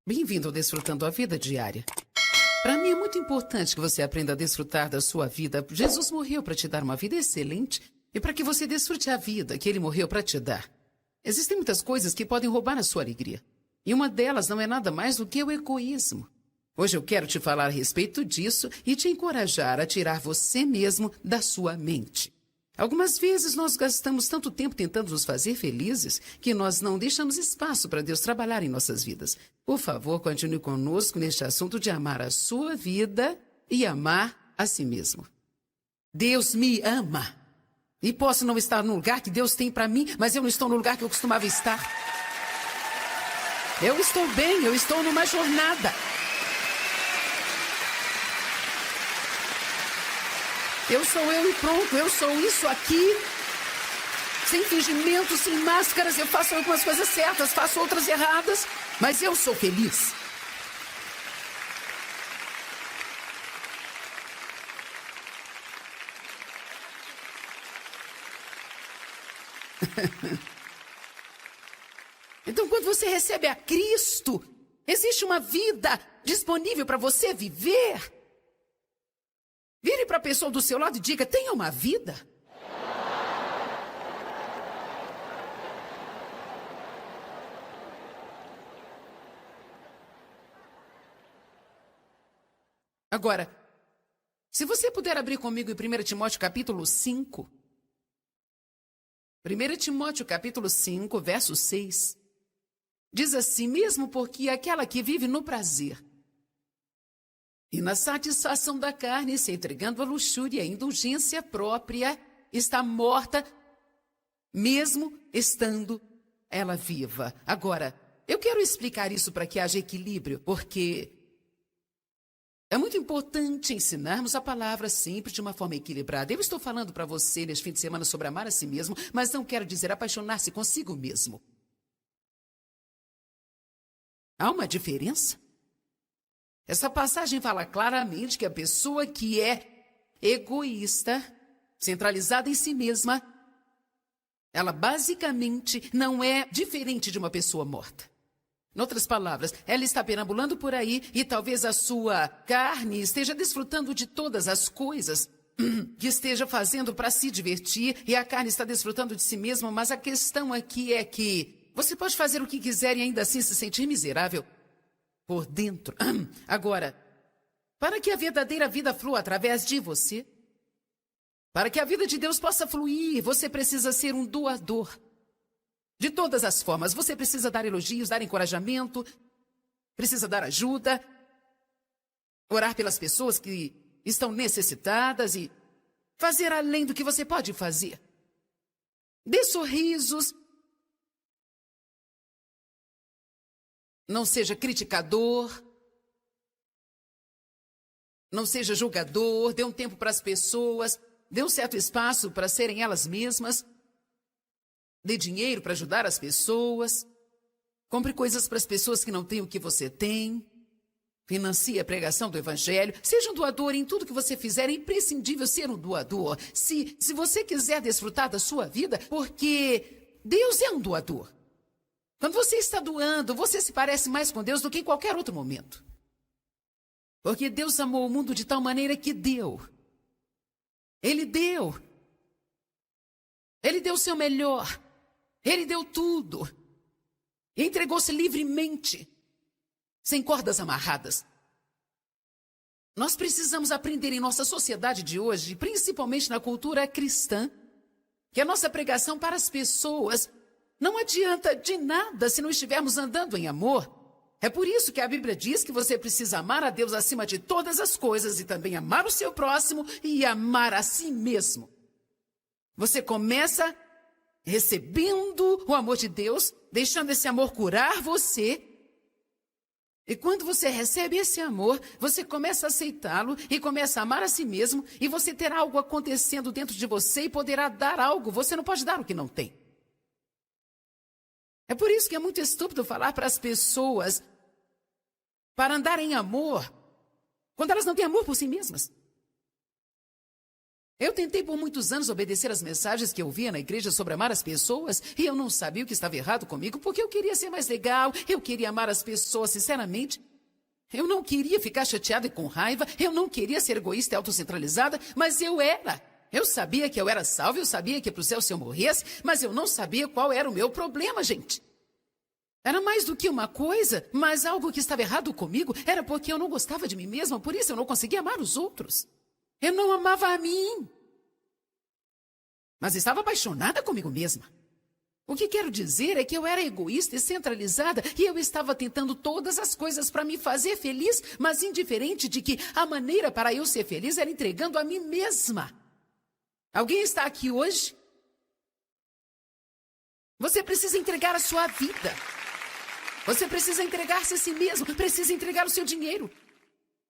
Bem-vindo ao Desfrutando a Vida Diária. Para mim é muito importante que você aprenda a desfrutar da sua vida. Jesus morreu para te dar uma vida excelente e para que você desfrute a vida que ele morreu para te dar. Existem muitas coisas que podem roubar a sua alegria. E uma delas não é nada mais do que o egoísmo. Hoje eu quero te falar a respeito disso e te encorajar a tirar você mesmo da sua mente. Algumas vezes nós gastamos tanto tempo tentando nos fazer felizes que nós não deixamos espaço para Deus trabalhar em nossas vidas. Por favor, continue conosco neste assunto de amar a sua vida e amar a si mesmo. Deus me ama. E posso não estar no lugar que Deus tem para mim, mas eu não estou no lugar que eu costumava estar. Eu estou bem, eu estou numa jornada. Eu sou eu e pronto, eu sou isso aqui, sem fingimento, sem máscaras. Eu faço algumas coisas certas, faço outras erradas, mas eu sou feliz. Então, quando você recebe a Cristo, existe uma vida disponível para você viver. Vire para a pessoa do seu lado e diga: tenha uma vida. Agora, se você puder abrir comigo em 1 Timóteo capítulo 5. 1 Timóteo capítulo 5, verso 6. Diz assim: mesmo porque aquela que vive no prazer e na satisfação da carne, se entregando à luxúria e à indulgência própria, está morta, mesmo estando ela viva. Agora, eu quero explicar isso para que haja equilíbrio, porque é muito importante ensinarmos a palavra sempre de uma forma equilibrada. Eu estou falando para você neste fim de semana sobre amar a si mesmo, mas não quero dizer apaixonar-se consigo mesmo. Há uma diferença? Essa passagem fala claramente que a pessoa que é egoísta, centralizada em si mesma, ela basicamente não é diferente de uma pessoa morta. Em outras palavras, ela está perambulando por aí e talvez a sua carne esteja desfrutando de todas as coisas que esteja fazendo para se divertir, e a carne está desfrutando de si mesma, mas a questão aqui é que você pode fazer o que quiser e ainda assim se sentir miserável por dentro. Agora, para que a verdadeira vida flua através de você, para que a vida de Deus possa fluir, você precisa ser um doador. De todas as formas, você precisa dar elogios, dar encorajamento, precisa dar ajuda, orar pelas pessoas que estão necessitadas e fazer além do que você pode fazer. Dê sorrisos. Não seja criticador, não seja julgador, dê um tempo para as pessoas, dê um certo espaço para serem elas mesmas, dê dinheiro para ajudar as pessoas, compre coisas para as pessoas que não têm o que você tem, financie a pregação do Evangelho, seja um doador em tudo que você fizer. É imprescindível ser um doador. Se você quiser desfrutar da sua vida, porque Deus é um doador. Quando você está doando, você se parece mais com Deus do que em qualquer outro momento. Porque Deus amou o mundo de tal maneira que deu. Ele deu. Ele deu o seu melhor. Ele deu tudo. Entregou-se livremente, sem cordas amarradas. Nós precisamos aprender em nossa sociedade de hoje, principalmente na cultura cristã, que a nossa pregação para as pessoas não adianta de nada se não estivermos andando em amor. É por isso que a Bíblia diz que você precisa amar a Deus acima de todas as coisas e também amar o seu próximo e amar a si mesmo. Você começa recebendo o amor de Deus, deixando esse amor curar você. E quando você recebe esse amor, você começa a aceitá-lo e começa a amar a si mesmo, e você terá algo acontecendo dentro de você e poderá dar algo. Você não pode dar o que não tem. É por isso que é muito estúpido falar para as pessoas para andar em amor, quando elas não têm amor por si mesmas. Eu tentei por muitos anos obedecer às mensagens que eu via na igreja sobre amar as pessoas, e eu não sabia o que estava errado comigo, porque eu queria ser mais legal, eu queria amar as pessoas sinceramente. Eu não queria ficar chateada e com raiva, eu não queria ser egoísta e autocentralizada, mas eu era. Eu sabia que eu era salva, eu sabia que ia para o céu se eu morresse, mas eu não sabia qual era o meu problema, gente. Era mais do que uma coisa, mas algo que estava errado comigo era porque eu não gostava de mim mesma, por isso eu não conseguia amar os outros. Eu não amava a mim. Mas estava apaixonada comigo mesma. O que quero dizer é que eu era egoísta e centralizada e eu estava tentando todas as coisas para me fazer feliz, mas indiferente de que a maneira para eu ser feliz era entregando a mim mesma. Alguém está aqui hoje? Você precisa entregar a sua vida. Você precisa entregar-se a si mesmo, precisa entregar o seu dinheiro.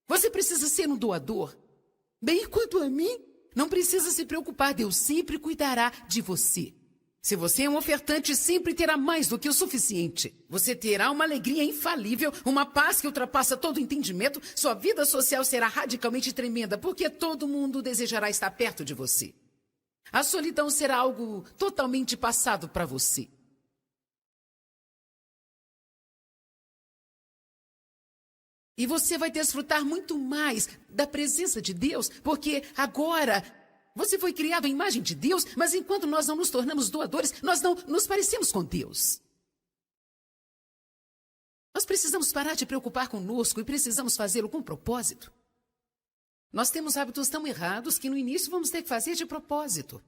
Você precisa ser um doador. Bem, quanto a mim, não precisa se preocupar, Deus sempre cuidará de você. Se você é um ofertante, sempre terá mais do que o suficiente. Você terá uma alegria infalível, uma paz que ultrapassa todo entendimento. Sua vida social será radicalmente tremenda, porque todo mundo desejará estar perto de você. A solidão será algo totalmente passado para você. E você vai desfrutar muito mais da presença de Deus, porque agora você foi criado à imagem de Deus, mas enquanto nós não nos tornamos doadores, nós não nos parecemos com Deus. Nós precisamos parar de preocupar conosco e precisamos fazê-lo com propósito. Nós temos hábitos tão errados que no início vamos ter que fazer de propósito.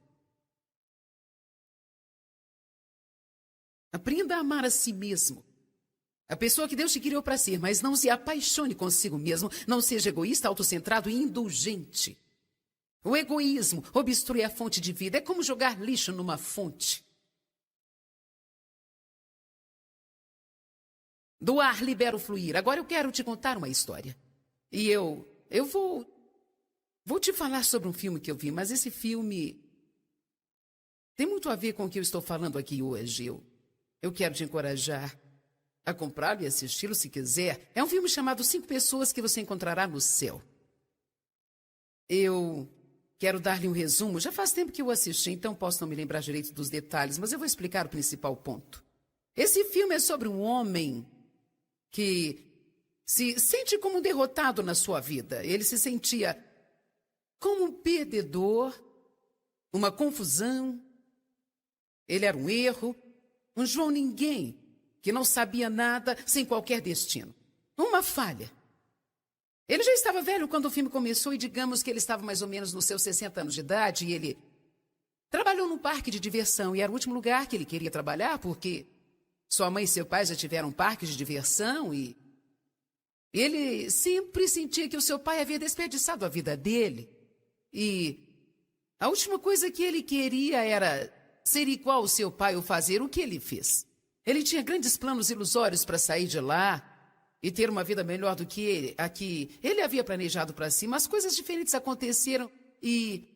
Aprenda a amar a si mesmo. A pessoa que Deus te criou para ser, mas não se apaixone consigo mesmo. Não seja egoísta, autocentrado e indulgente. O egoísmo obstrui a fonte de vida. É como jogar lixo numa fonte. Doar libera o fluir. Agora eu quero te contar uma história. E eu vou te falar sobre um filme que eu vi, mas esse filme tem muito a ver com o que eu estou falando aqui hoje. Eu quero te encorajar a comprá-lo e assisti-lo se quiser. É um filme chamado 5 Pessoas que Você Encontrará no Céu. Eu quero dar-lhe um resumo. Já faz tempo que eu assisti, então posso não me lembrar direito dos detalhes, mas eu vou explicar o principal ponto. Esse filme é sobre um homem que se sente como um derrotado na sua vida. Ele se sentia como um perdedor, uma confusão. Ele era um erro, um João Ninguém, que não sabia nada, sem qualquer destino. Uma falha. Ele já estava velho quando o filme começou e digamos que ele estava mais ou menos nos seus 60 anos de idade e ele trabalhou num parque de diversão e era o último lugar que ele queria trabalhar porque sua mãe e seu pai já tiveram parques de diversão e ele sempre sentia que o seu pai havia desperdiçado a vida dele. E a última coisa que ele queria era ser igual ao seu pai ou fazer o que ele fez. Ele tinha grandes planos ilusórios para sair de lá e ter uma vida melhor do que a que ele havia planejado para si, mas coisas diferentes aconteceram e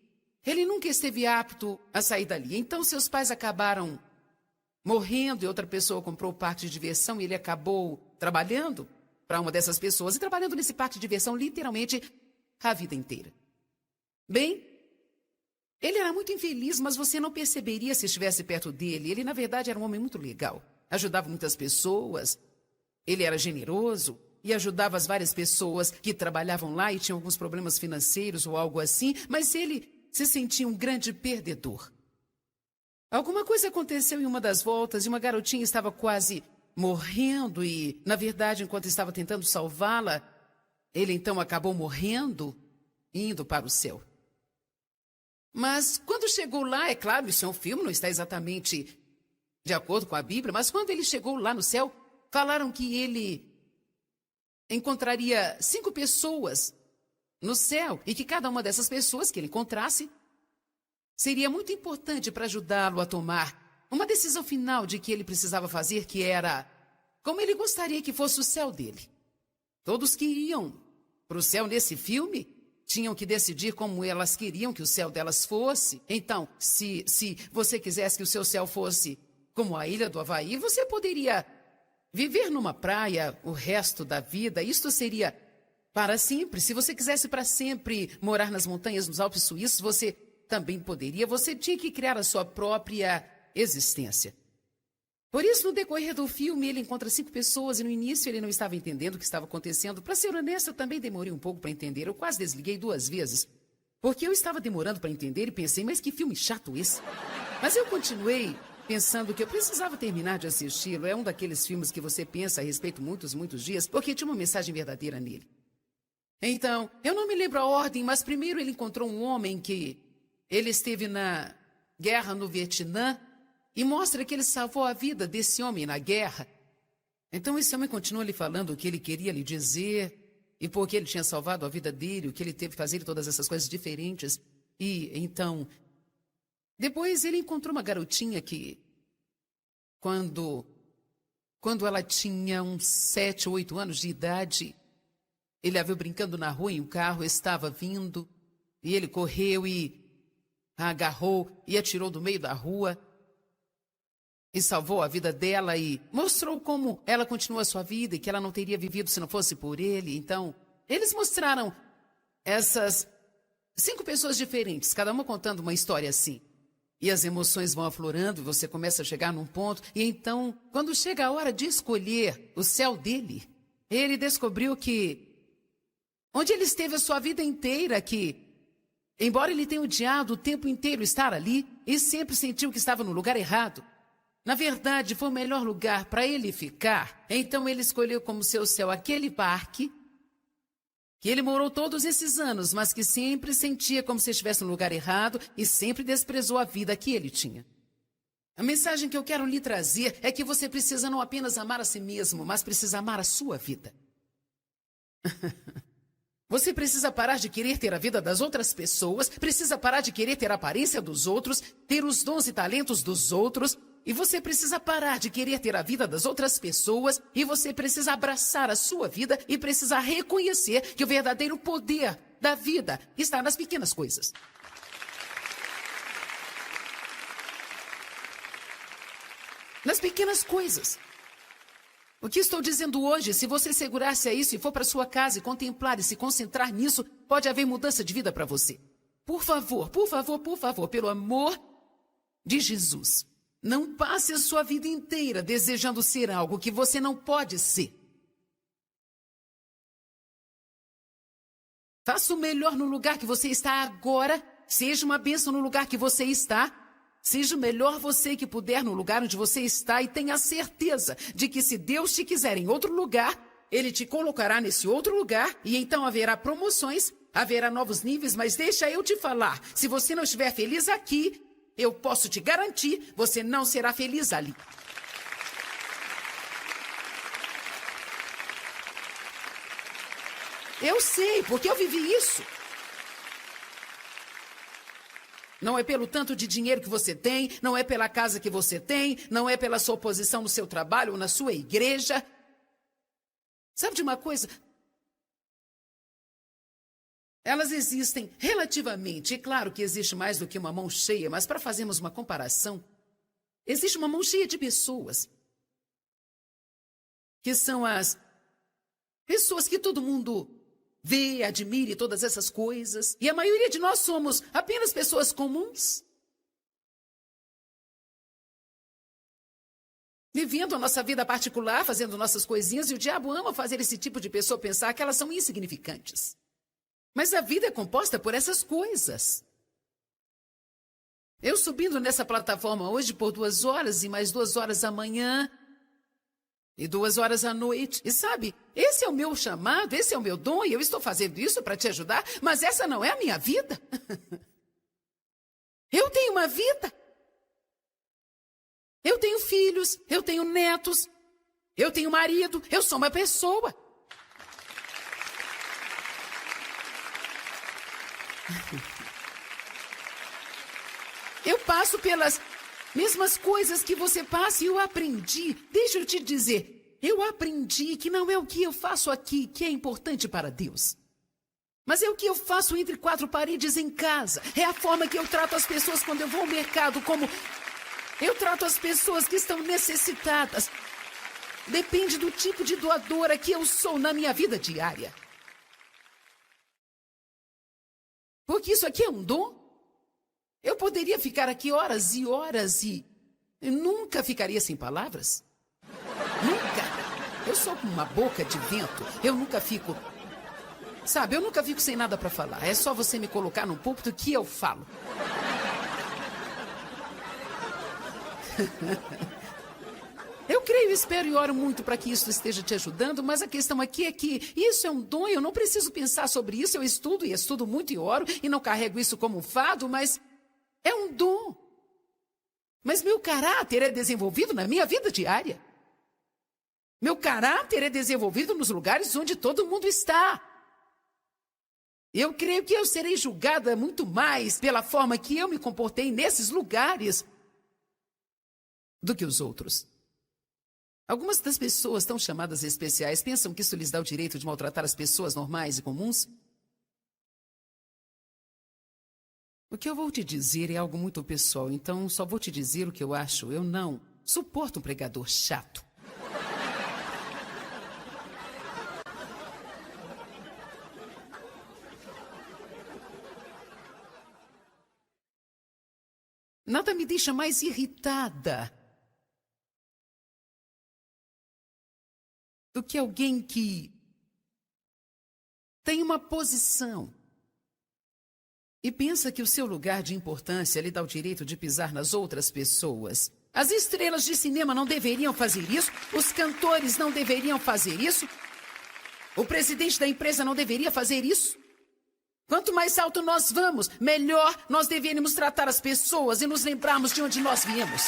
ele nunca esteve apto a sair dali. Então seus pais acabaram morrendo e outra pessoa comprou o parque de diversão e ele acabou trabalhando para uma dessas pessoas e trabalhando nesse parque de diversão literalmente a vida inteira. Bem, ele era muito infeliz, mas você não perceberia se estivesse perto dele. Ele, na verdade, era um homem muito legal. Ajudava muitas pessoas. Ele era generoso e ajudava as várias pessoas que trabalhavam lá e tinham alguns problemas financeiros ou algo assim, mas ele se sentia um grande perdedor. Alguma coisa aconteceu em uma das voltas e uma garotinha estava quase morrendo e, na verdade, enquanto estava tentando salvá-la, ele então acabou morrendo e indo para o céu. Mas quando chegou lá, é claro, isso é um filme, não está exatamente de acordo com a Bíblia, mas quando ele chegou lá no céu, falaram que ele encontraria 5 pessoas no céu e que cada uma dessas pessoas que ele encontrasse seria muito importante para ajudá-lo a tomar uma decisão final de que ele precisava fazer, que era como ele gostaria que fosse o céu dele. Todos que iam para o céu nesse filme tinham que decidir como elas queriam que o céu delas fosse. Então, se você quisesse que o seu céu fosse como a ilha do Havaí, você poderia viver numa praia o resto da vida. Isto seria para sempre. Se você quisesse para sempre morar nas montanhas, nos Alpes suíços, você também poderia, você tinha que criar a sua própria existência. Por isso, no decorrer do filme, ele encontra 5 pessoas e no início ele não estava entendendo o que estava acontecendo. Para ser honesto, eu também demorei um pouco para entender. Eu quase desliguei 2 vezes. Porque eu estava demorando para entender e pensei, mas que filme chato esse. Mas eu continuei pensando que eu precisava terminar de assisti-lo. É um daqueles filmes que você pensa a respeito muitos dias, porque tinha uma mensagem verdadeira nele. Então, eu não me lembro a ordem, mas primeiro ele encontrou um homem que ele esteve na guerra no Vietnã e mostra que ele salvou a vida desse homem na guerra. Então esse homem continua lhe falando o que ele queria lhe dizer e por que ele tinha salvado a vida dele, o que ele teve que fazer, todas essas coisas diferentes. E então, depois ele encontrou uma garotinha que, quando ela tinha uns 7 ou 8 anos de idade, ele a viu brincando na rua e um carro estava vindo e ele correu e a agarrou e atirou do meio da rua e salvou a vida dela e mostrou como ela continua a sua vida e que ela não teria vivido se não fosse por ele. Então, eles mostraram essas 5 pessoas diferentes, cada uma contando uma história assim. E as emoções vão aflorando e você começa a chegar num ponto. E então, quando chega a hora de escolher o céu dele, ele descobriu que onde ele esteve a sua vida inteira, que embora ele tenha odiado o tempo inteiro estar ali, e sempre sentiu que estava no lugar errado, na verdade, foi o melhor lugar para ele ficar. Então ele escolheu como seu céu aquele parque, que ele morou todos esses anos, mas que sempre sentia como se estivesse no lugar errado e sempre desprezou a vida que ele tinha. A mensagem que eu quero lhe trazer é que você precisa não apenas amar a si mesmo, mas precisa amar a sua vida. Você precisa parar de querer ter a vida das outras pessoas, precisa parar de querer ter a aparência dos outros, ter os dons e talentos dos outros, e você precisa parar de querer ter a vida das outras pessoas, e você precisa abraçar a sua vida e precisa reconhecer que o verdadeiro poder da vida está nas pequenas coisas. Nas pequenas coisas. O que estou dizendo hoje, se você segurar-se a isso e for para sua casa e contemplar e se concentrar nisso, pode haver mudança de vida para você. Por favor, pelo amor de Jesus, não passe a sua vida inteira desejando ser algo que você não pode ser. Faça o melhor no lugar que você está agora, seja uma bênção no lugar que você está. Seja o melhor você que puder no lugar onde você está e tenha certeza de que se Deus te quiser em outro lugar, Ele te colocará nesse outro lugar e então haverá promoções, haverá novos níveis, mas deixa eu te falar, se você não estiver feliz aqui, eu posso te garantir, você não será feliz ali. Eu sei, porque eu vivi isso. Não é pelo tanto de dinheiro que você tem, não é pela casa que você tem, não é pela sua posição no seu trabalho ou na sua igreja. Sabe de uma coisa? Elas existem relativamente. É claro que existe mais do que uma mão cheia, mas para fazermos uma comparação, existe uma mão cheia de pessoas. Que são as pessoas que todo mundo vê, admire todas essas coisas. E a maioria de nós somos apenas pessoas comuns. Vivendo a nossa vida particular, fazendo nossas coisinhas. E o diabo ama fazer esse tipo de pessoa pensar que elas são insignificantes. Mas a vida é composta por essas coisas. Eu subindo nessa plataforma hoje por 2 horas e mais 2 horas amanhã. E 2 horas à noite. E sabe, esse é o meu chamado, esse é o meu dom, e eu estou fazendo isso para te ajudar, mas essa não é a minha vida. Eu tenho uma vida. Eu tenho filhos, eu tenho netos, eu tenho marido, eu sou uma pessoa. Eu passo pelas mesmas coisas que você passa e eu aprendi. Deixa eu te dizer, eu aprendi que não é o que eu faço aqui que é importante para Deus. Mas é o que eu faço entre 4 paredes em casa. É a forma que eu trato as pessoas quando eu vou ao mercado, como eu trato as pessoas que estão necessitadas. Depende do tipo de doadora que eu sou na minha vida diária. Porque isso aqui é um dom. Eu poderia ficar aqui horas e horas e nunca ficaria sem palavras. Nunca. Eu sou como uma boca de vento. Eu nunca fico... Sabe, eu nunca fico sem nada para falar. É só você me colocar num púlpito que eu falo. Eu creio, espero e oro muito para que isso esteja te ajudando, mas a questão aqui é que isso é um dom, eu não preciso pensar sobre isso, eu estudo e estudo muito e oro e não carrego isso como um fardo, mas é um dom. Mas meu caráter é desenvolvido na minha vida diária. Meu caráter é desenvolvido nos lugares onde todo mundo está. Eu creio que eu serei julgada muito mais pela forma que eu me comportei nesses lugares do que os outros. Algumas das pessoas tão chamadas especiais pensam que isso lhes dá o direito de maltratar as pessoas normais e comuns. O que eu vou te dizer é algo muito pessoal, então só vou te dizer o que eu acho. Eu não suporto um pregador chato. Nada me deixa mais irritada do que alguém que tem uma posição e pensa que o seu lugar de importância lhe dá o direito de pisar nas outras pessoas. As estrelas de cinema não deveriam fazer isso, os cantores não deveriam fazer isso, o presidente da empresa não deveria fazer isso. Quanto mais alto nós vamos, melhor nós deveríamos tratar as pessoas e nos lembrarmos de onde nós viemos.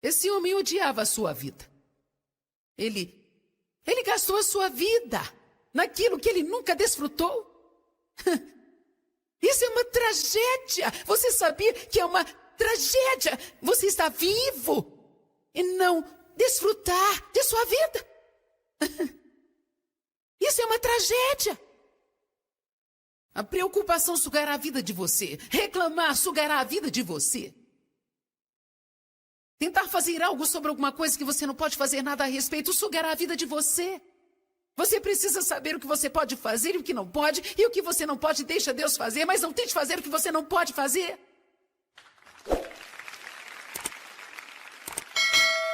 Esse homem odiava a sua vida. Ele gastou a sua vida naquilo que ele nunca desfrutou. Isso é uma tragédia. Você sabia que é uma tragédia você está vivo e não desfrutar de sua vida? Isso é uma tragédia. A preocupação sugará a vida de você. Reclamar sugará a vida de você. Tentar fazer algo sobre alguma coisa que você não pode fazer nada a respeito sugará a vida de você. Você precisa saber o que você pode fazer e o que não pode, e o que você não pode deixa Deus fazer, mas não tente fazer o que você não pode fazer.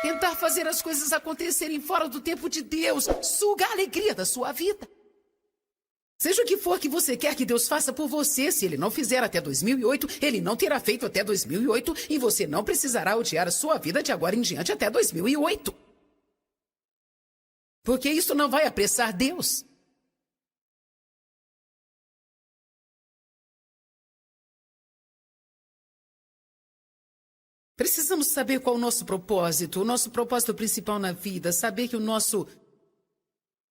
Tentar fazer as coisas acontecerem fora do tempo de Deus suga a alegria da sua vida. Seja o que for que você quer que Deus faça por você, se Ele não fizer até 2008, Ele não terá feito até 2008 e você não precisará odiar a sua vida de agora em diante até 2008. Porque isso não vai apressar Deus. Precisamos saber qual é o nosso propósito principal na vida, saber que o nosso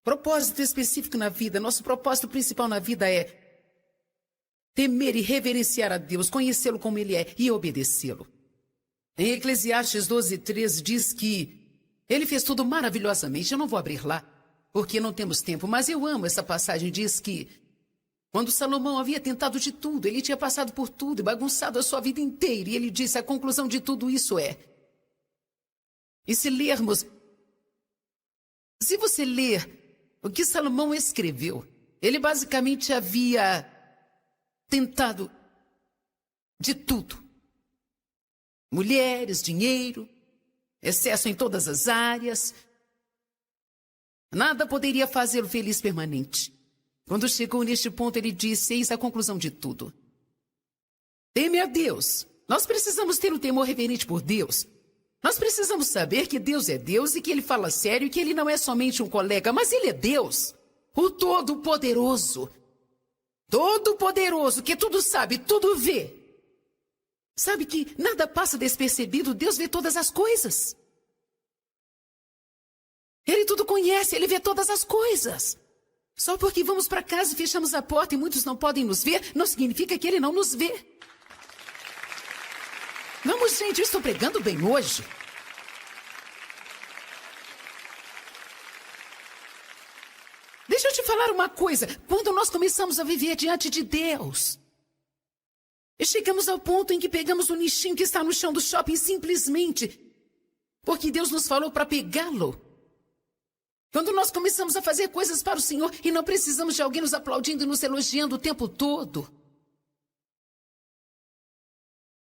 propósito específico na vida, nosso propósito principal na vida é temer e reverenciar a Deus, conhecê-lo como Ele é e obedecê-lo. Em Eclesiastes 12:13 diz que Ele fez tudo maravilhosamente. Eu não vou abrir lá, porque não temos tempo, mas eu amo essa passagem. Diz que quando Salomão havia tentado de tudo, ele tinha passado por tudo e bagunçado a sua vida inteira, e ele disse, a conclusão de tudo isso é... E se você ler o que Salomão escreveu, ele basicamente havia tentado de tudo. Mulheres, dinheiro, excesso em todas as áreas. Nada poderia fazê-lo feliz permanente. Quando chegou neste ponto, ele disse, eis a conclusão de tudo. Teme a Deus. Nós precisamos ter um temor reverente por Deus. Nós precisamos saber que Deus é Deus e que Ele fala sério e que Ele não é somente um colega, mas Ele é Deus, o Todo-Poderoso. Todo-Poderoso, que tudo sabe, tudo vê. Sabe que nada passa despercebido, Deus vê todas as coisas. Ele tudo conhece, Ele vê todas as coisas. Só porque vamos para casa e fechamos a porta e muitos não podem nos ver, não significa que Ele não nos vê. Vamos, gente, eu estou pregando bem hoje. Deixa eu te falar uma coisa. Quando nós começamos a viver diante de Deus, e chegamos ao ponto em que pegamos o lixinho que está no chão do shopping simplesmente Porque Deus nos falou para pegá-lo. Quando nós começamos a fazer coisas para o Senhor e não precisamos de alguém nos aplaudindo e nos elogiando o tempo todo.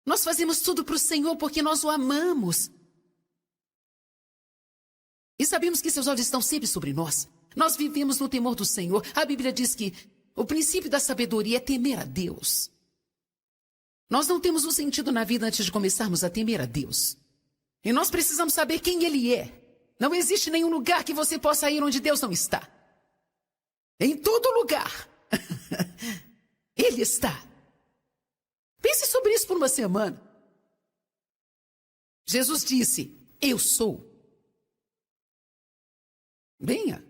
Nós fazemos tudo para o Senhor porque nós o amamos. E sabemos que seus olhos estão sempre sobre nós. Nós vivemos no temor do Senhor. A Bíblia diz que o princípio da sabedoria é temer a Deus. Nós não temos um sentido na vida antes de começarmos a temer a Deus. E nós precisamos saber quem Ele é. Não existe nenhum lugar que você possa ir onde Deus não está. Em todo lugar. Ele está. Pense sobre isso por uma semana. Jesus disse, eu sou. Venha.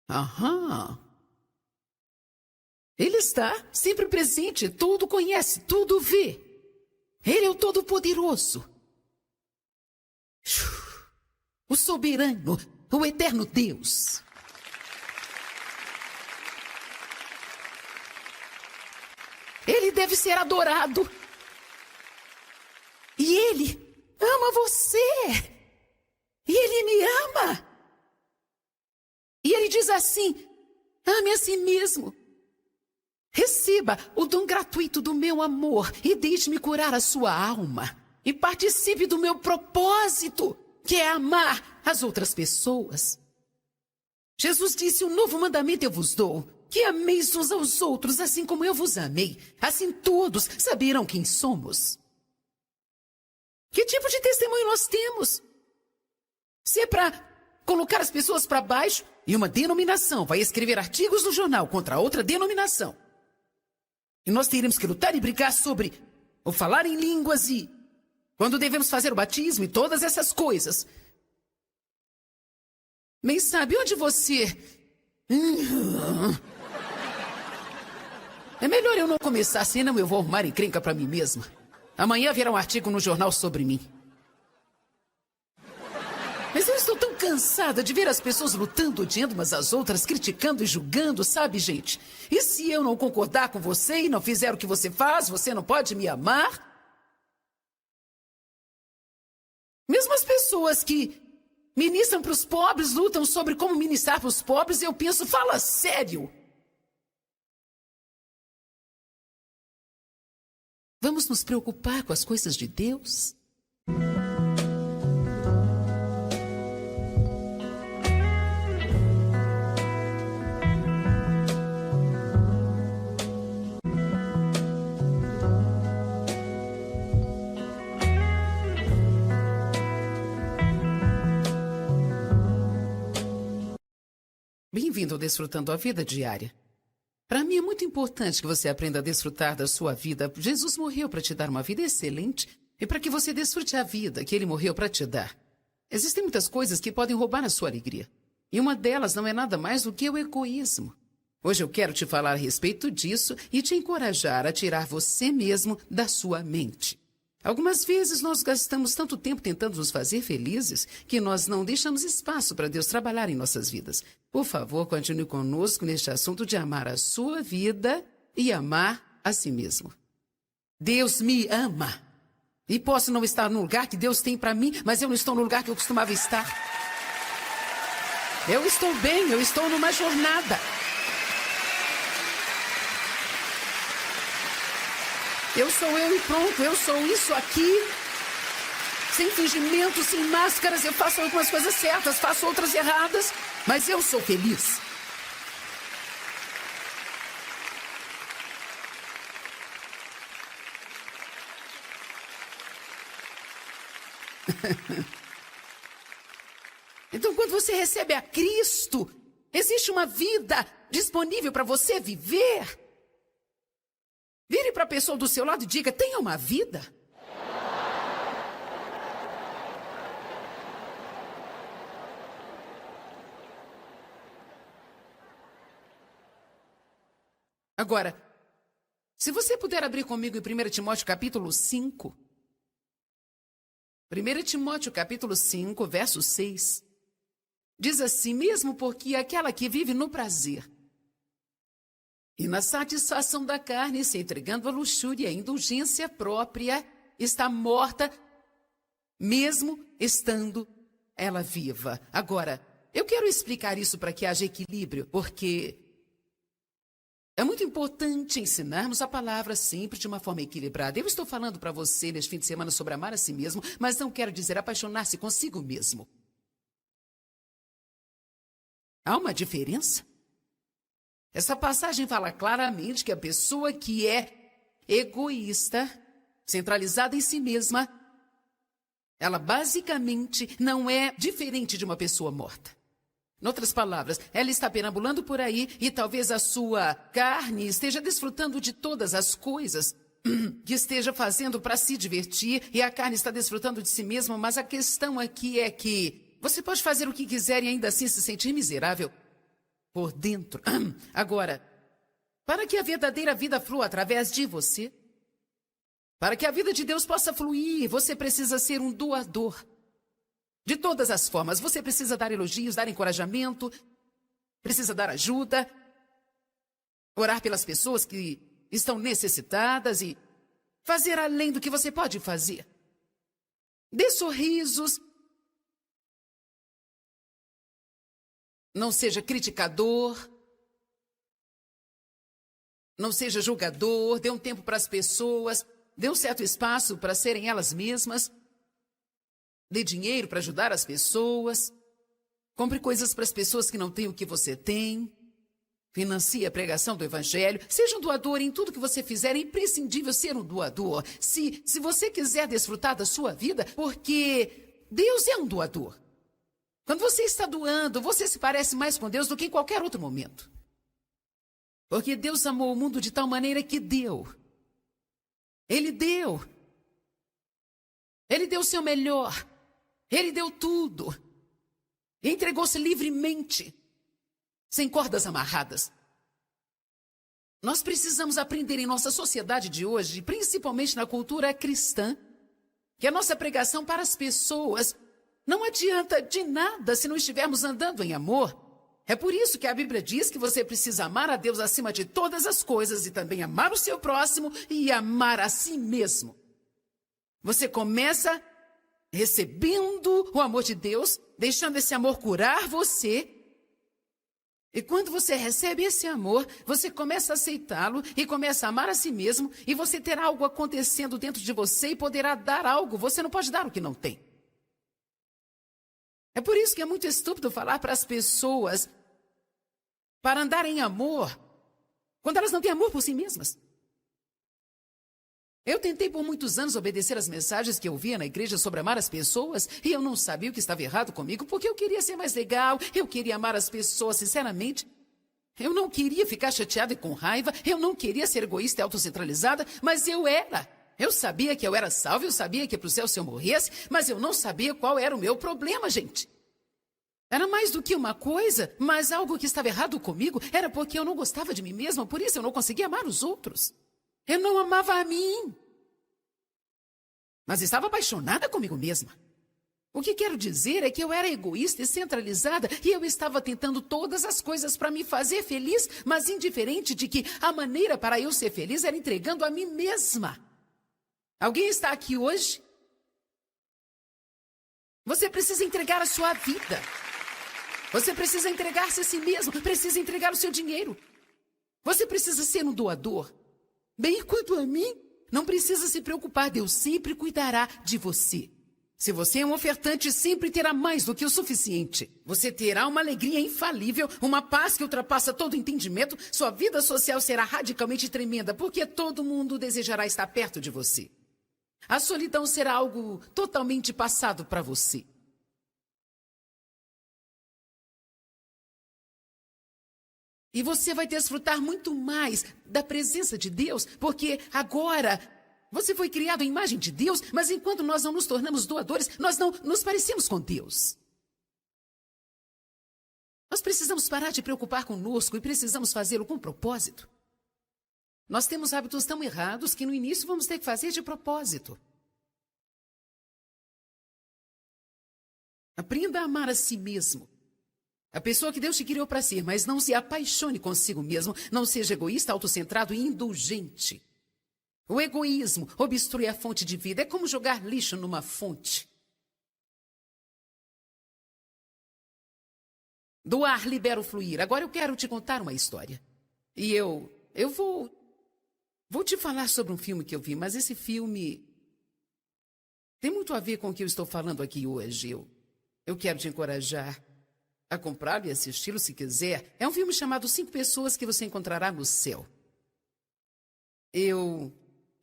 Aham. Ele está sempre presente, tudo conhece, tudo vê. Ele é o Todo-Poderoso. O soberano, o eterno Deus. Ele deve ser adorado. E Ele ama você. E Ele me ama. E Ele diz assim, ame a si mesmo. Receba o dom gratuito do meu amor e deixe-me curar a sua alma. E participe do meu propósito, que é amar as outras pessoas. Jesus disse, um novo mandamento eu vos dou, que ameis uns aos outros, assim como eu vos amei. Assim todos saberão quem somos. Que tipo de testemunho nós temos? Se é para colocar as pessoas para baixo, e uma denominação vai escrever artigos no jornal contra outra denominação. E nós teremos que lutar e brigar sobre o falar em línguas e quando devemos fazer o batismo e todas essas coisas. Mas sabe onde você... É melhor eu não começar, senão eu vou arrumar encrenca para mim mesma. Amanhã virá um artigo no jornal sobre mim. Mas eu estou tão cansada de ver as pessoas lutando, odiando umas às outras, criticando e julgando, sabe, gente? E se eu não concordar com você e não fizer o que você faz, você não pode me amar? Mesmo as pessoas que ministram para os pobres, lutam sobre como ministrar para os pobres, eu penso, fala sério. Vamos nos preocupar com as coisas de Deus? Bem-vindo ao Desfrutando a Vida Diária. Para mim é muito importante que você aprenda a desfrutar da sua vida. Jesus morreu para te dar uma vida excelente e para que você desfrute a vida que Ele morreu para te dar. Existem muitas coisas que podem roubar a sua alegria. E uma delas não é nada mais do que o egoísmo. Hoje eu quero te falar a respeito disso e te encorajar a tirar você mesmo da sua mente. Algumas vezes nós gastamos tanto tempo tentando nos fazer felizes que nós não deixamos espaço para Deus trabalhar em nossas vidas. Por favor, continue conosco neste assunto de amar a sua vida e amar a si mesmo. Deus me ama. E posso não estar no lugar que Deus tem para mim, mas eu não estou no lugar que eu costumava estar. Eu estou bem, eu estou numa jornada. Eu sou eu e pronto, eu sou isso aqui. Sem fingimento, sem máscaras, eu faço algumas coisas certas, faço outras erradas, mas eu sou feliz. Então, quando você recebe a Cristo, existe uma vida disponível para você viver. Vire para a pessoa do seu lado e diga, tenha uma vida. Agora, se você puder abrir comigo em 1 Timóteo capítulo 5. 1 Timóteo capítulo 5, verso 6. Diz assim, mesmo porque aquela que vive no prazer e na satisfação da carne, se entregando à luxúria e à indulgência própria, está morta mesmo estando ela viva. Agora, eu quero explicar isso para que haja equilíbrio, porque é muito importante ensinarmos a palavra sempre de uma forma equilibrada. Eu estou falando para você neste fim de semana sobre amar a si mesmo, mas não quero dizer apaixonar-se consigo mesmo. Há uma diferença? Essa passagem fala claramente que a pessoa que é egoísta, centralizada em si mesma, ela basicamente não é diferente de uma pessoa morta. Em outras palavras, ela está perambulando por aí e talvez a sua carne esteja desfrutando de todas as coisas que esteja fazendo para se divertir e a carne está desfrutando de si mesma, mas a questão aqui é que você pode fazer o que quiser e ainda assim se sentir miserável por dentro. Agora, para que a verdadeira vida flua através de você, para que a vida de Deus possa fluir, você precisa ser um doador. De todas as formas, você precisa dar elogios, dar encorajamento, precisa dar ajuda, orar pelas pessoas que estão necessitadas e fazer além do que você pode fazer. Dê sorrisos. Não seja criticador. Não seja julgador. Dê um tempo para as pessoas. Dê um certo espaço para serem elas mesmas. Dê dinheiro para ajudar as pessoas. Compre coisas para as pessoas que não têm o que você tem. Financie a pregação do Evangelho. Seja um doador em tudo que você fizer. É imprescindível ser um doador. Se você quiser desfrutar da sua vida, porque Deus é um doador. Quando você está doando, você se parece mais com Deus do que em qualquer outro momento. Porque Deus amou o mundo de tal maneira que deu. Ele deu. Ele deu o seu melhor. Ele deu tudo. Entregou-se livremente, sem cordas amarradas. Nós precisamos aprender em nossa sociedade de hoje, principalmente na cultura cristã, que a nossa pregação para as pessoas não adianta de nada se não estivermos andando em amor. É por isso que a Bíblia diz que você precisa amar a Deus acima de todas as coisas e também amar o seu próximo e amar a si mesmo. Você começa recebendo o amor de Deus, deixando esse amor curar você. E quando você recebe esse amor, você começa a aceitá-lo e começa a amar a si mesmo, e você terá algo acontecendo dentro de você e poderá dar algo. Você não pode dar o que não tem. É por isso que é muito estúpido falar para as pessoas para andar em amor, quando elas não têm amor por si mesmas. Eu tentei por muitos anos obedecer às mensagens que eu via na igreja sobre amar as pessoas e eu não sabia o que estava errado comigo porque eu queria ser mais legal, eu queria amar as pessoas sinceramente. Eu não queria ficar chateada e com raiva, eu não queria ser egoísta e autocentralizada, mas eu era. Eu sabia que eu era salva, eu sabia que ia para o céu se eu morresse, mas eu não sabia qual era o meu problema, gente. Era mais do que uma coisa, mas algo que estava errado comigo era porque eu não gostava de mim mesma, por isso eu não conseguia amar os outros. Eu não amava a mim, mas estava apaixonada comigo mesma. O que quero dizer é que eu era egoísta e centralizada e eu estava tentando todas as coisas para me fazer feliz, mas indiferente de que a maneira para eu ser feliz era entregando a mim mesma. Alguém está aqui hoje? Você precisa entregar a sua vida. Você precisa entregar-se a si mesmo, precisa entregar o seu dinheiro. Você precisa ser um doador. Bem, quanto a mim, não precisa se preocupar, Deus sempre cuidará de você. Se você é um ofertante, sempre terá mais do que o suficiente. Você terá uma alegria infalível, uma paz que ultrapassa todo entendimento. Sua vida social será radicalmente tremenda, porque todo mundo desejará estar perto de você. A solidão será algo totalmente passado para você. E você vai desfrutar muito mais da presença de Deus, porque agora você foi criado à imagem de Deus, mas enquanto nós não nos tornamos doadores, nós não nos parecemos com Deus. Nós precisamos parar de preocupar conosco e precisamos fazê-lo com propósito. Nós temos hábitos tão errados que no início vamos ter que fazer de propósito. Aprenda a amar a si mesmo. A pessoa que Deus te criou para ser, mas não se apaixone consigo mesmo. Não seja egoísta, autocentrado e indulgente. O egoísmo obstrui a fonte de vida. É como jogar lixo numa fonte. Do ar libero fluir. Agora eu quero te contar uma história. E eu vou te falar sobre um filme que eu vi, mas esse filme tem muito a ver com o que eu estou falando aqui hoje. Eu quero te encorajar a comprá-lo e assisti-lo se quiser. É um filme chamado 5 Pessoas que Você Encontrará no Céu. Eu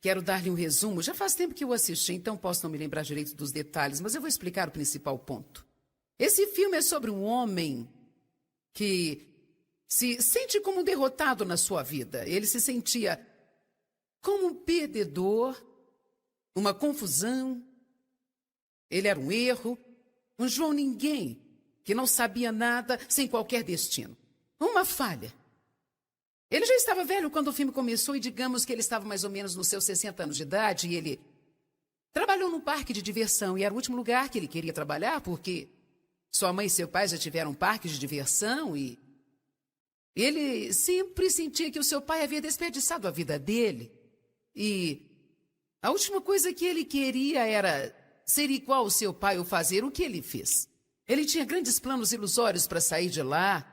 quero dar-lhe um resumo. Já faz tempo que eu assisti, então posso não me lembrar direito dos detalhes, mas eu vou explicar o principal ponto. Esse filme é sobre um homem que se sente como um derrotado na sua vida. Ele se sentia como um perdedor, uma confusão. Ele era um erro, um João Ninguém, que não sabia nada, sem qualquer destino. Uma falha. Ele já estava velho quando o filme começou e digamos que ele estava mais ou menos nos seus 60 anos de idade e ele trabalhou num parque de diversão e era o último lugar que ele queria trabalhar porque sua mãe e seu pai já tiveram um parque de diversão e ele sempre sentia que o seu pai havia desperdiçado a vida dele. E a última coisa que ele queria era ser igual ao seu pai ou fazer o que ele fez. Ele tinha grandes planos ilusórios para sair de lá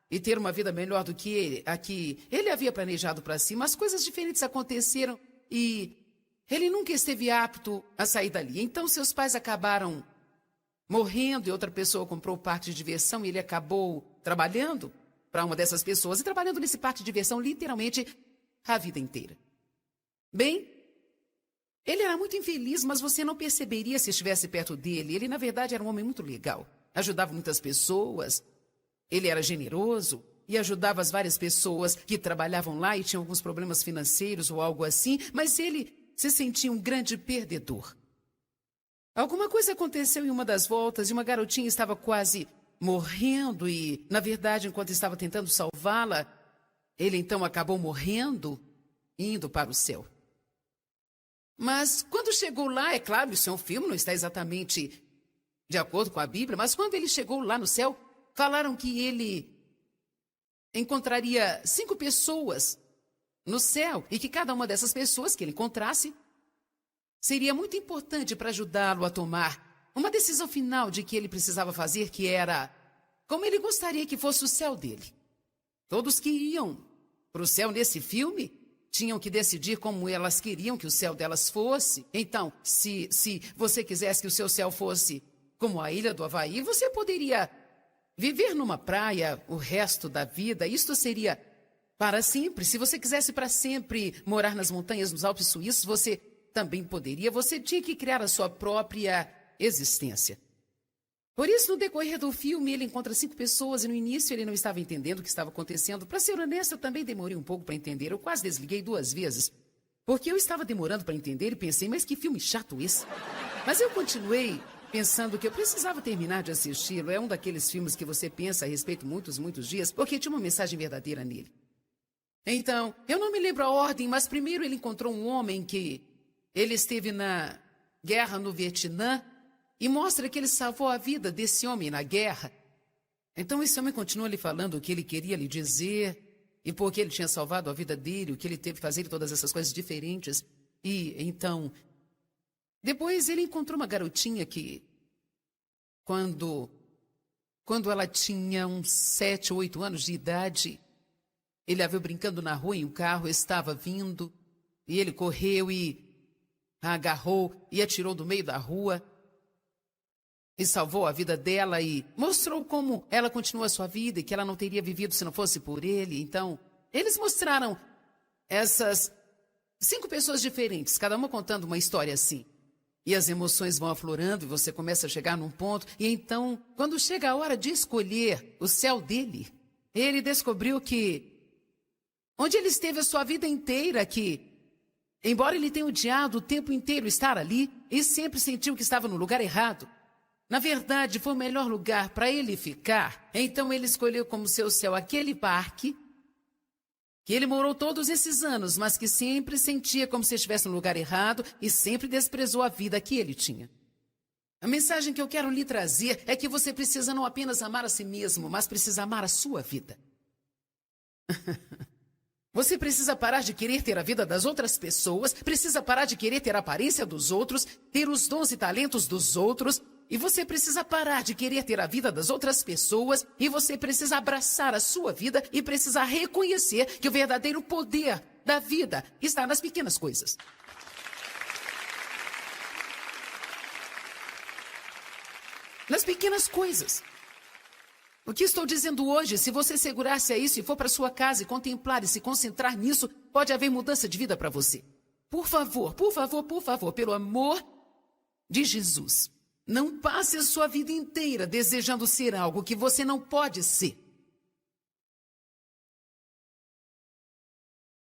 e ter uma vida melhor do que a que ele havia planejado para si, mas coisas diferentes aconteceram e ele nunca esteve apto a sair dali. Então seus pais acabaram morrendo e outra pessoa comprou o parque de diversão e ele acabou trabalhando para uma dessas pessoas e trabalhando nesse parque de diversão literalmente a vida inteira. Bem, ele era muito infeliz, mas você não perceberia se estivesse perto dele. Ele, na verdade, era um homem muito legal. Ajudava muitas pessoas. Ele era generoso e ajudava as várias pessoas que trabalhavam lá e tinham alguns problemas financeiros ou algo assim, mas ele se sentia um grande perdedor. Alguma coisa aconteceu em uma das voltas e uma garotinha estava quase morrendo e, na verdade, enquanto estava tentando salvá-la, ele então acabou morrendo e indo para o céu. Mas quando chegou lá, é claro, isso é um filme, não está exatamente de acordo com a Bíblia, mas quando ele chegou lá no céu, falaram que ele encontraria 5 pessoas no céu e que cada uma dessas pessoas que ele encontrasse seria muito importante para ajudá-lo a tomar uma decisão final de que ele precisava fazer, que era como ele gostaria que fosse o céu dele. Todos que iam para o céu nesse filme tinham que decidir como elas queriam que o céu delas fosse. Então, se você quisesse que o seu céu fosse como a ilha do Havaí, você poderia viver numa praia o resto da vida. Isto seria para sempre. Se você quisesse para sempre morar nas montanhas, nos Alpes suíços, você também poderia. Você tinha que criar a sua própria existência. Por isso, no decorrer do filme, ele encontra 5 pessoas e no início ele não estava entendendo o que estava acontecendo. Para ser honesto, eu também demorei um pouco para entender. Eu quase desliguei 2 vezes, porque eu estava demorando para entender e pensei, mas que filme chato esse. Mas eu continuei pensando que eu precisava terminar de assisti-lo. É um daqueles filmes que você pensa a respeito muitos dias, porque tinha uma mensagem verdadeira nele. Então, eu não me lembro a ordem, mas primeiro ele encontrou um homem que ele esteve na guerra no Vietnã e mostra que ele salvou a vida desse homem na guerra. Então esse homem continua lhe falando o que ele queria lhe dizer e por que ele tinha salvado a vida dele, o que ele teve que fazer e todas essas coisas diferentes. E então, depois ele encontrou uma garotinha que, quando ela tinha uns 7 ou 8 anos de idade, ele a viu brincando na rua e um carro estava vindo e ele correu e a agarrou e atirou do meio da rua e salvou a vida dela e mostrou como ela continua a sua vida e que ela não teria vivido se não fosse por ele. Então, eles mostraram essas 5 pessoas diferentes, cada uma contando uma história assim. E as emoções vão aflorando e você começa a chegar num ponto. E então, quando chega a hora de escolher o céu dele, ele descobriu que onde ele esteve a sua vida inteira, que embora ele tenha odiado o tempo inteiro estar ali, e sempre sentiu que estava no lugar errado, na verdade, foi o melhor lugar para ele ficar. Então ele escolheu como seu céu aquele parque que ele morou todos esses anos, mas que sempre sentia como se estivesse no lugar errado e sempre desprezou a vida que ele tinha. A mensagem que eu quero lhe trazer é que você precisa não apenas amar a si mesmo, mas precisa amar a sua vida. Você precisa parar de querer ter a vida das outras pessoas, precisa parar de querer ter a aparência dos outros, ter os dons e talentos dos outros, E você precisa parar de querer ter a vida das outras pessoas, e você precisa abraçar a sua vida e precisa reconhecer que o verdadeiro poder da vida está nas pequenas coisas. Nas pequenas coisas. O que estou dizendo hoje, se você segurar-se a isso e for para sua casa e contemplar e se concentrar nisso, pode haver mudança de vida para você. Por favor, por favor, por favor, pelo amor de Jesus, não passe a sua vida inteira desejando ser algo que você não pode ser.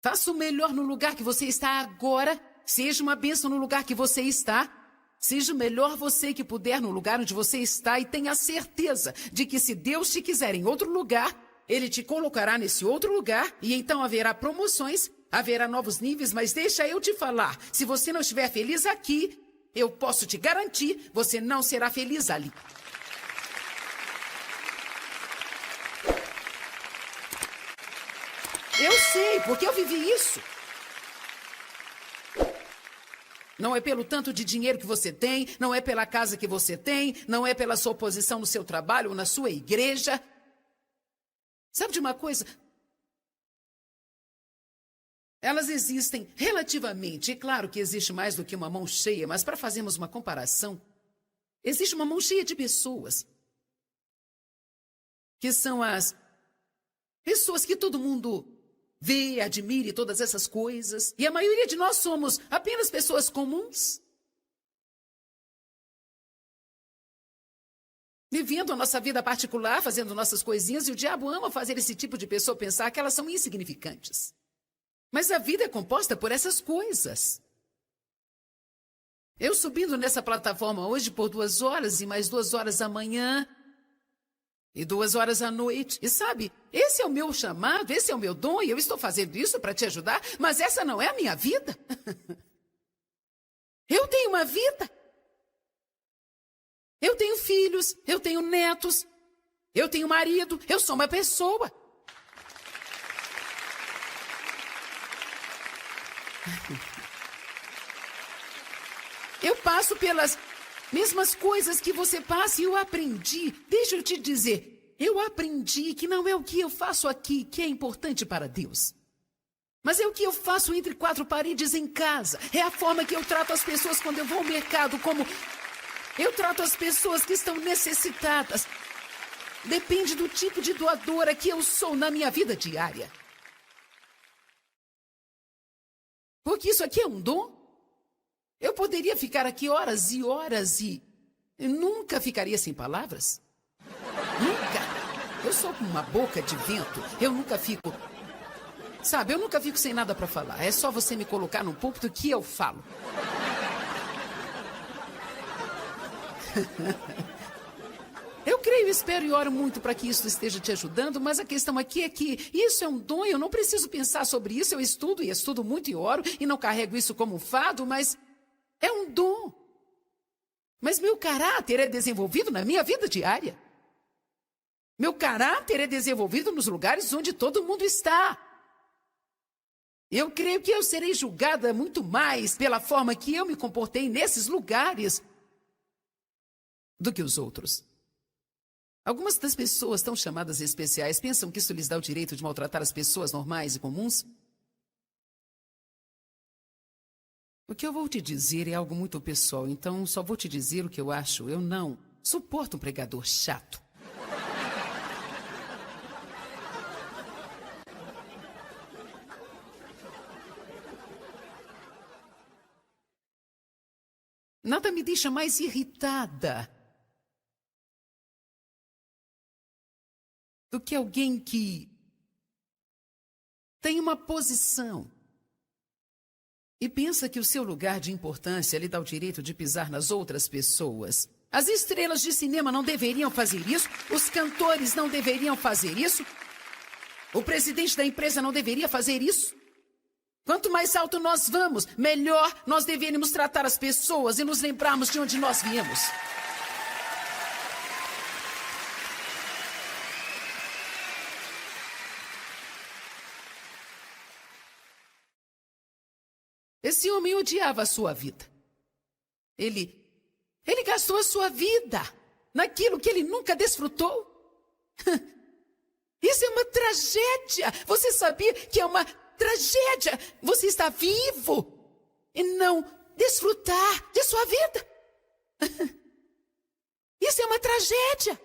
Faça o melhor no lugar que você está agora, seja uma bênção no lugar que você está. Seja o melhor você que puder no lugar onde você está e tenha certeza de que se Deus te quiser em outro lugar, Ele te colocará nesse outro lugar e então haverá promoções, haverá novos níveis, mas deixa eu te falar, se você não estiver feliz aqui, eu posso te garantir, você não será feliz ali. Eu sei, porque eu vivi isso. Não é pelo tanto de dinheiro que você tem, não é pela casa que você tem, não é pela sua posição no seu trabalho ou na sua igreja. Sabe de uma coisa? Elas existem relativamente. É claro que existe mais do que uma mão cheia, mas para fazermos uma comparação, existe uma mão cheia de pessoas que são as pessoas que todo mundo vê, admire todas essas coisas. E a maioria de nós somos apenas pessoas comuns. Vivendo a nossa vida particular, fazendo nossas coisinhas. E o diabo ama fazer esse tipo de pessoa pensar que elas são insignificantes. Mas a vida é composta por essas coisas. Eu subindo nessa plataforma hoje por 2 horas e mais 2 horas amanhã. E 2 horas à noite. E sabe, esse é o meu chamado, esse é o meu dom, e eu estou fazendo isso para te ajudar, mas essa não é a minha vida. Eu tenho uma vida. Eu tenho filhos, eu tenho netos, eu tenho marido, eu sou uma pessoa. Eu passo pelas mesmas coisas que você passa e eu aprendi. Deixa eu te dizer, eu aprendi que não é o que eu faço aqui que é importante para Deus. Mas é o que eu faço entre 4 paredes em casa. É a forma que eu trato as pessoas quando eu vou ao mercado, como eu trato as pessoas que estão necessitadas. Depende do tipo de doadora que eu sou na minha vida diária. Porque isso aqui é um dom. Eu poderia ficar aqui horas e horas e eu nunca ficaria sem palavras. Nunca. Eu sou como uma boca de vento. Eu nunca fico... Sabe, eu nunca fico sem nada para falar. É só você me colocar no púlpito que eu falo. Eu creio, espero e oro muito para que isso esteja te ajudando, mas a questão aqui é que isso é um dom, eu não preciso pensar sobre isso, eu estudo e estudo muito e oro e não carrego isso como um fado, mas é um dom. Mas meu caráter é desenvolvido na minha vida diária. Meu caráter é desenvolvido nos lugares onde todo mundo está. Eu creio que eu serei julgada muito mais pela forma que eu me comportei nesses lugares do que os outros. Algumas das pessoas tão chamadas especiais pensam que isso lhes dá o direito de maltratar as pessoas normais e comuns. O que eu vou te dizer é algo muito pessoal, então só vou te dizer o que eu acho. Eu não suporto um pregador chato. Nada me deixa mais irritada do que alguém que tem uma posição e pensa que o seu lugar de importância lhe dá o direito de pisar nas outras pessoas. As estrelas de cinema não deveriam fazer isso, os cantores não deveriam fazer isso, o presidente da empresa não deveria fazer isso. Quanto mais alto nós vamos, melhor nós deveríamos tratar as pessoas e nos lembrarmos de onde nós viemos. Esse homem odiava a sua vida. Ele Ele gastou a sua vida naquilo que ele nunca desfrutou. Isso é uma tragédia. Você sabia que é uma tragédia você estar vivo e não desfrutar de sua vida? Isso é uma tragédia.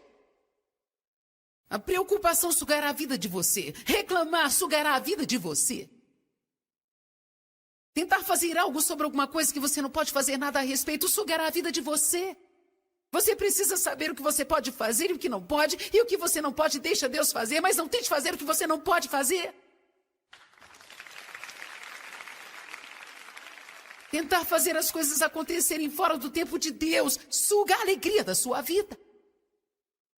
A preocupação sugará a vida de você. Reclamar sugará a vida de você. Tentar fazer algo sobre alguma coisa que você não pode fazer nada a respeito sugará a vida de você. Você precisa saber o que você pode fazer e o que não pode. E o que você não pode, deixa Deus fazer. Mas não tente fazer o que você não pode fazer. Tentar fazer as coisas acontecerem fora do tempo de Deus suga a alegria da sua vida.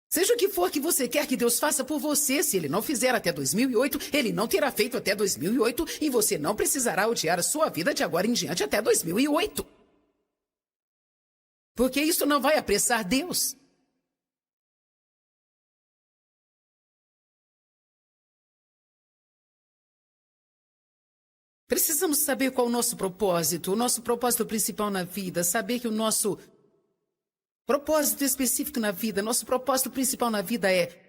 Seja o que for que você quer que Deus faça por você, se Ele não fizer até 2008, Ele não terá feito até 2008 e você não precisará odiar a sua vida de agora em diante até 2008. Porque isso não vai apressar Deus. Precisamos saber qual é o nosso propósito principal na vida, saber que o nosso propósito específico na vida, nosso propósito principal na vida é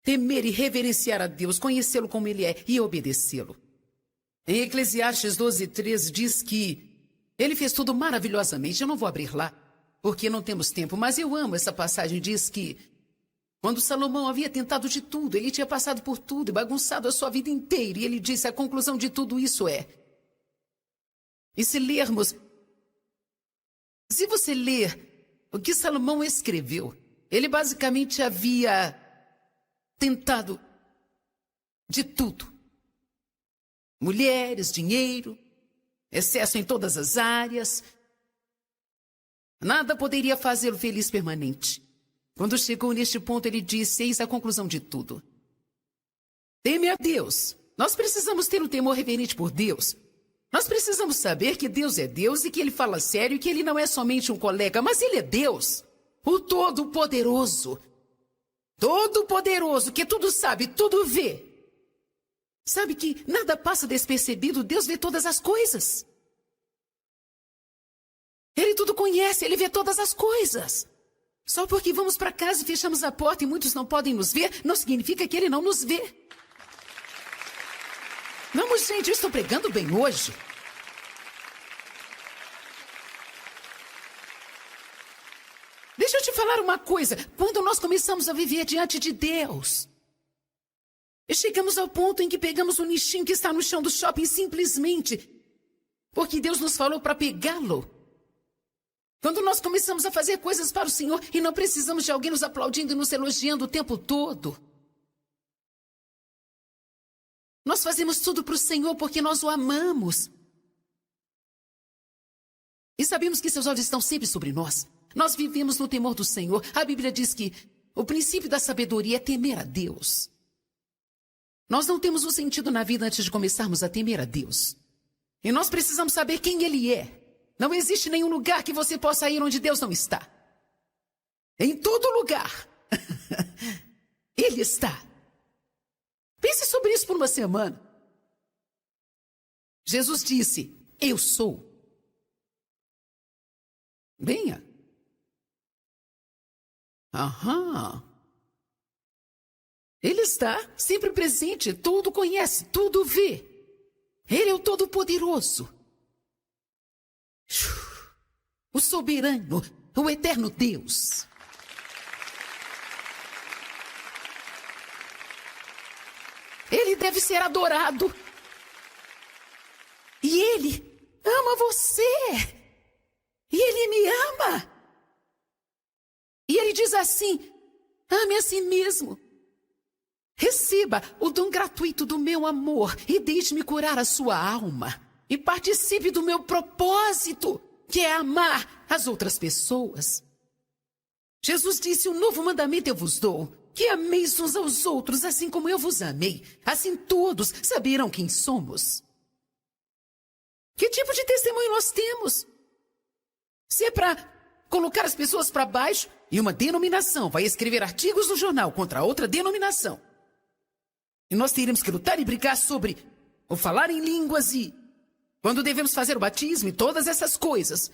temer e reverenciar a Deus, conhecê-lo como Ele é e obedecê-lo. Em Eclesiastes 12:13 diz que Ele fez tudo maravilhosamente. Eu não vou abrir lá, porque não temos tempo, mas eu amo essa passagem. Diz que quando Salomão havia tentado de tudo, ele tinha passado por tudo e bagunçado a sua vida inteira, e ele disse, a conclusão de tudo isso é... E se você ler o que Salomão escreveu, ele basicamente havia tentado de tudo. Mulheres, dinheiro, excesso em todas as áreas. Nada poderia fazê-lo feliz permanente. Quando chegou neste ponto, ele disse, eis a conclusão de tudo. Teme a Deus. Nós precisamos ter um temor reverente por Deus. Nós precisamos saber que Deus é Deus e que Ele fala sério e que Ele não é somente um colega, mas Ele é Deus, o Todo-Poderoso. Todo-Poderoso, que tudo sabe, tudo vê. Sabe que nada passa despercebido, Deus vê todas as coisas. Ele tudo conhece, Ele vê todas as coisas. Só porque vamos para casa e fechamos a porta e muitos não podem nos ver, não significa que Ele não nos vê. Vamos, gente, eu estou pregando bem hoje. Deixa eu te falar uma coisa. Quando nós começamos a viver diante de Deus, e chegamos ao ponto em que pegamos o nichinho que está no chão do shopping simplesmente porque Deus nos falou para pegá-lo. Quando nós começamos a fazer coisas para o Senhor e não precisamos de alguém nos aplaudindo e nos elogiando o tempo todo. Nós fazemos tudo para o Senhor porque nós o amamos. E sabemos que seus olhos estão sempre sobre nós. Nós vivemos no temor do Senhor. A Bíblia diz que o princípio da sabedoria é temer a Deus. Nós não temos um sentido na vida antes de começarmos a temer a Deus. E nós precisamos saber quem Ele é. Não existe nenhum lugar que você possa ir onde Deus não está. Em todo lugar. Ele está. Pense sobre isso por uma semana. Jesus disse, eu sou. Venha. Aham. Ele está sempre presente, tudo conhece, tudo vê. Ele é o Todo-Poderoso. O soberano, o eterno Deus. Ele deve ser adorado. E Ele ama você. E Ele me ama. E Ele diz assim, ame a si mesmo. Receba o dom gratuito do meu amor e deixe-me curar a sua alma. E participe do meu propósito, que é amar as outras pessoas. Jesus disse, um novo mandamento eu vos dou, que ameis uns aos outros, assim como eu vos amei. Assim todos saberão quem somos. Que tipo de testemunho nós temos? Se é para colocar as pessoas para baixo, e uma denominação vai escrever artigos no jornal contra outra denominação, e nós teremos que lutar e brigar sobre o falar em línguas e quando devemos fazer o batismo e todas essas coisas.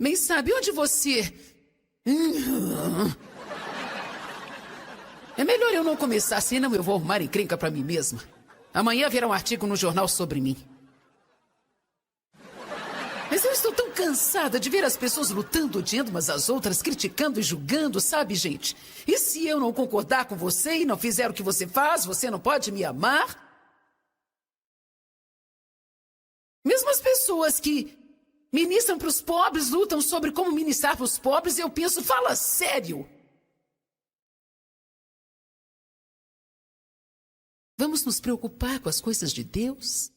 Bem, sabe, onde você... É melhor eu não começar, senão eu vou arrumar encrenca pra mim mesma. Amanhã haverá um artigo no jornal sobre mim. Mas eu estou tão cansada de ver as pessoas lutando, odiando umas às outras, criticando e julgando, sabe, gente? E se eu não concordar com você e não fizer o que você faz, você não pode me amar? Mesmo as pessoas que ministram para os pobres, lutam sobre como ministrar para os pobres, e eu penso, fala sério. Vamos nos preocupar com as coisas de Deus?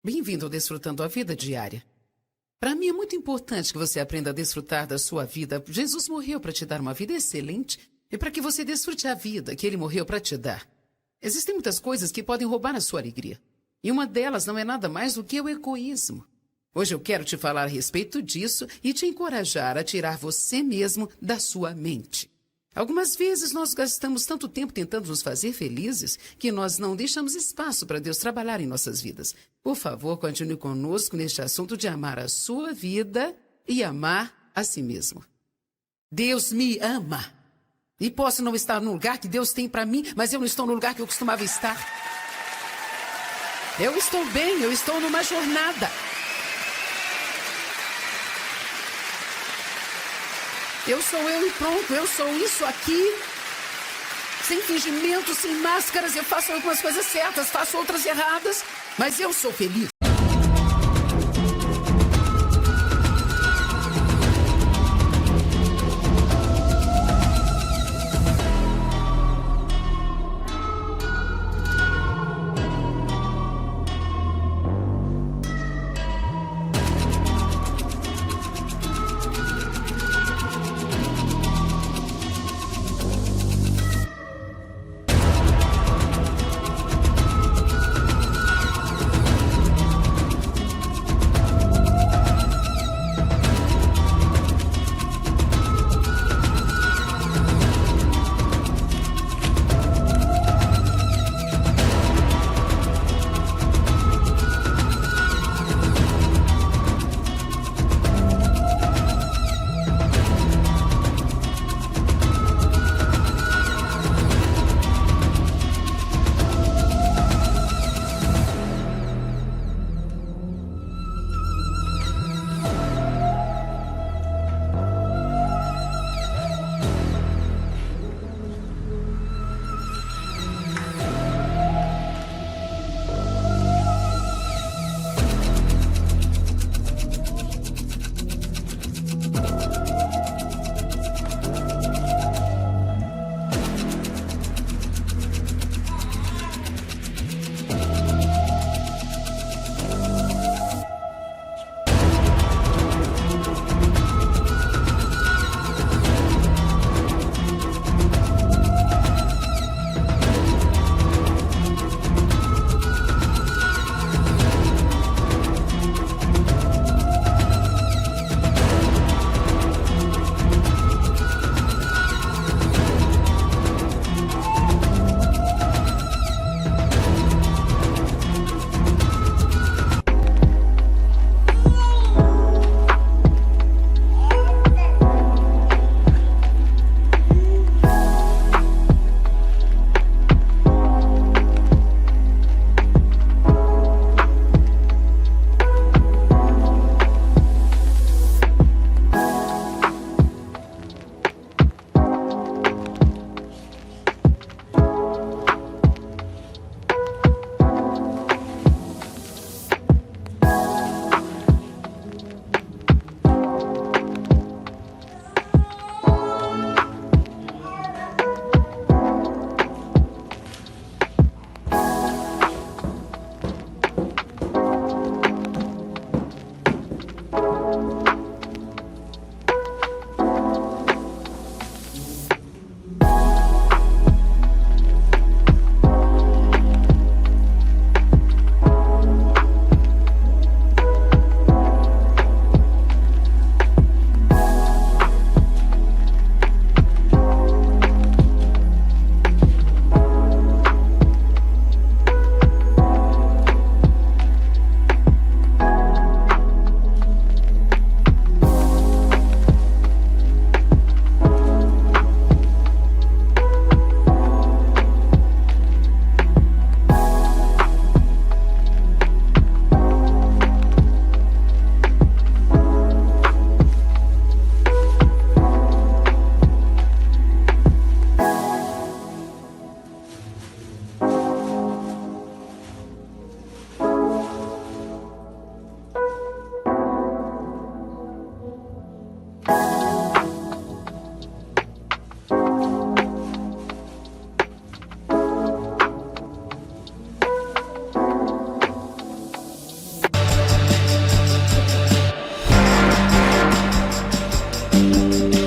Bem-vindo ao Desfrutando a Vida Diária. Para mim é muito importante que você aprenda a desfrutar da sua vida. Jesus morreu para te dar uma vida excelente e para que você desfrute a vida que Ele morreu para te dar. Existem muitas coisas que podem roubar a sua alegria. E uma delas não é nada mais do que o egoísmo. Hoje eu quero te falar a respeito disso e te encorajar a tirar você mesmo da sua mente. Algumas vezes nós gastamos tanto tempo tentando nos fazer felizes que nós não deixamos espaço para Deus trabalhar em nossas vidas. Por favor, continue conosco neste assunto de amar a sua vida e amar a si mesmo. Deus me ama. E posso não estar no lugar que Deus tem para mim, mas eu não estou no lugar que eu costumava estar. Eu estou bem, eu estou numa jornada. Eu sou eu e pronto, eu sou isso aqui. Sem fingimento, sem máscaras, eu faço algumas coisas certas, faço outras erradas, mas eu sou feliz. Música